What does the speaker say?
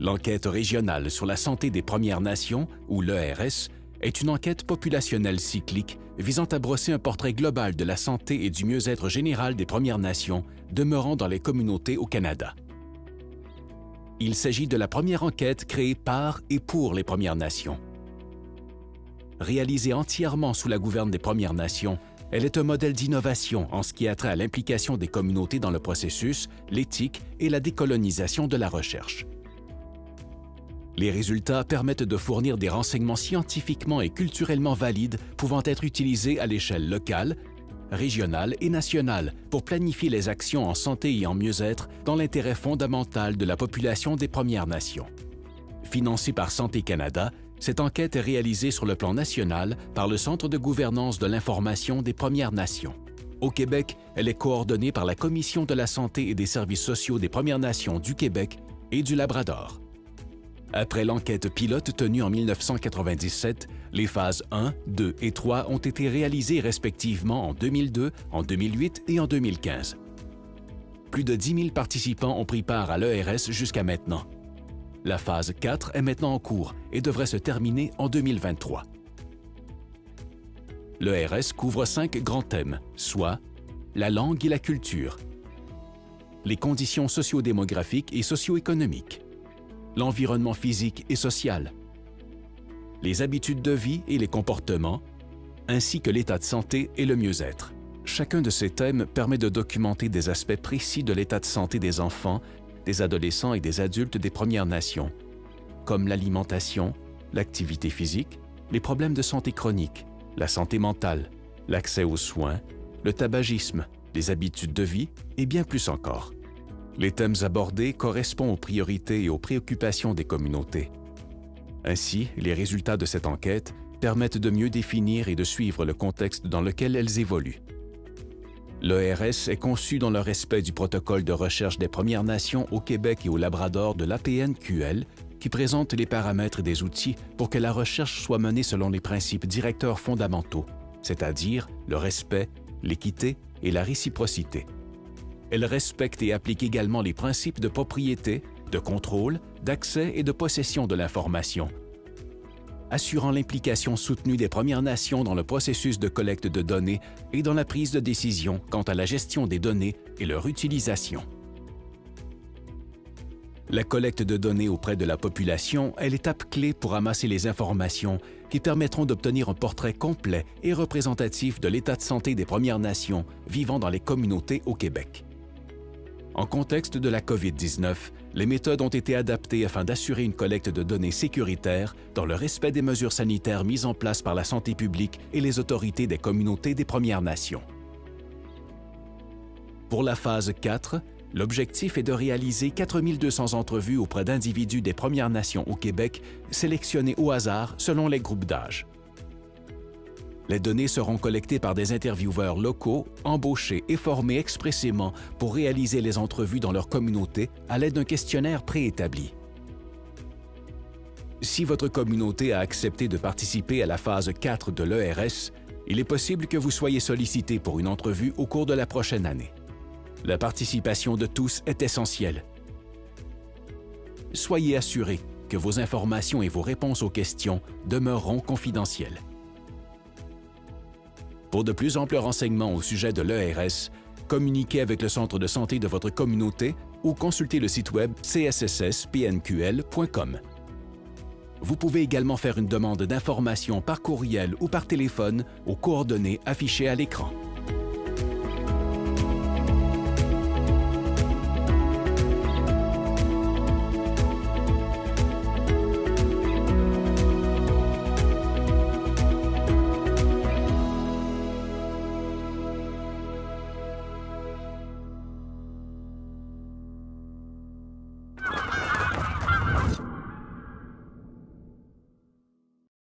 L'enquête régionale sur la santé des Premières Nations, ou l'ERS, est une enquête populationnelle cyclique visant à brosser un portrait global de la santé et du mieux-être général des Premières Nations demeurant dans les communautés au Canada. Il s'agit de la première enquête créée par et pour les Premières Nations. Réalisée entièrement sous la gouverne des Premières Nations, elle est un modèle d'innovation en ce qui a trait à l'implication des communautés dans le processus, l'éthique et la décolonisation de la recherche. Les résultats permettent de fournir des renseignements scientifiquement et culturellement valides pouvant être utilisés à l'échelle locale, régionale et nationale pour planifier les actions en santé et en mieux-être dans l'intérêt fondamental de la population des Premières Nations. Financée par Santé Canada, cette enquête est réalisée sur le plan national par le Centre de gouvernance de l'information des Premières Nations. Au Québec, elle est coordonnée par la Commission de la santé et des services sociaux des Premières Nations du Québec et du Labrador. Après l'enquête pilote tenue en 1997, les phases 1, 2 et 3 ont été réalisées respectivement en 2002, en 2008 et en 2015. Plus de 10 000 participants ont pris part à l'ERS jusqu'à maintenant. La phase 4 est maintenant en cours et devrait se terminer en 2023. L'ERS couvre 5 grands thèmes, soit la langue et la culture, les conditions socio-démographiques et socio-économiques, l'environnement physique et social, les habitudes de vie et les comportements, ainsi que l'état de santé et le mieux-être. Chacun de ces thèmes permet de documenter des aspects précis de l'état de santé des enfants, des adolescents et des adultes des Premières Nations, comme l'alimentation, l'activité physique, les problèmes de santé chronique, la santé mentale, l'accès aux soins, le tabagisme, les habitudes de vie et bien plus encore. Les thèmes abordés correspondent aux priorités et aux préoccupations des communautés. Ainsi, les résultats de cette enquête permettent de mieux définir et de suivre le contexte dans lequel elles évoluent. L'ERS est conçu dans le respect du protocole de recherche des Premières Nations au Québec et au Labrador de l'APNQL, qui présente les paramètres des outils pour que la recherche soit menée selon les principes directeurs fondamentaux, c'est-à-dire le respect, l'équité et la réciprocité. Elle respecte et applique également les principes de propriété, de contrôle, d'accès et de possession de l'information, assurant l'implication soutenue des Premières Nations dans le processus de collecte de données et dans la prise de décision quant à la gestion des données et leur utilisation. La collecte de données auprès de la population est l'étape clé pour amasser les informations qui permettront d'obtenir un portrait complet et représentatif de l'état de santé des Premières Nations vivant dans les communautés au Québec. En contexte de la COVID-19, les méthodes ont été adaptées afin d'assurer une collecte de données sécuritaire dans le respect des mesures sanitaires mises en place par la santé publique et les autorités des communautés des Premières Nations. Pour la phase 4, l'objectif est de réaliser 4 200 entrevues auprès d'individus des Premières Nations au Québec, sélectionnés au hasard selon les groupes d'âge. Les données seront collectées par des intervieweurs locaux, embauchés et formés expressément pour réaliser les entrevues dans leur communauté à l'aide d'un questionnaire préétabli. Si votre communauté a accepté de participer à la phase 4 de l'ERS, il est possible que vous soyez sollicité pour une entrevue au cours de la prochaine année. La participation de tous est essentielle. Soyez assurés que vos informations et vos réponses aux questions demeureront confidentielles. Pour de plus amples renseignements au sujet de l'ERS, communiquez avec le centre de santé de votre communauté ou consultez le site web csspnql.com. Vous pouvez également faire une demande d'information par courriel ou par téléphone aux coordonnées affichées à l'écran.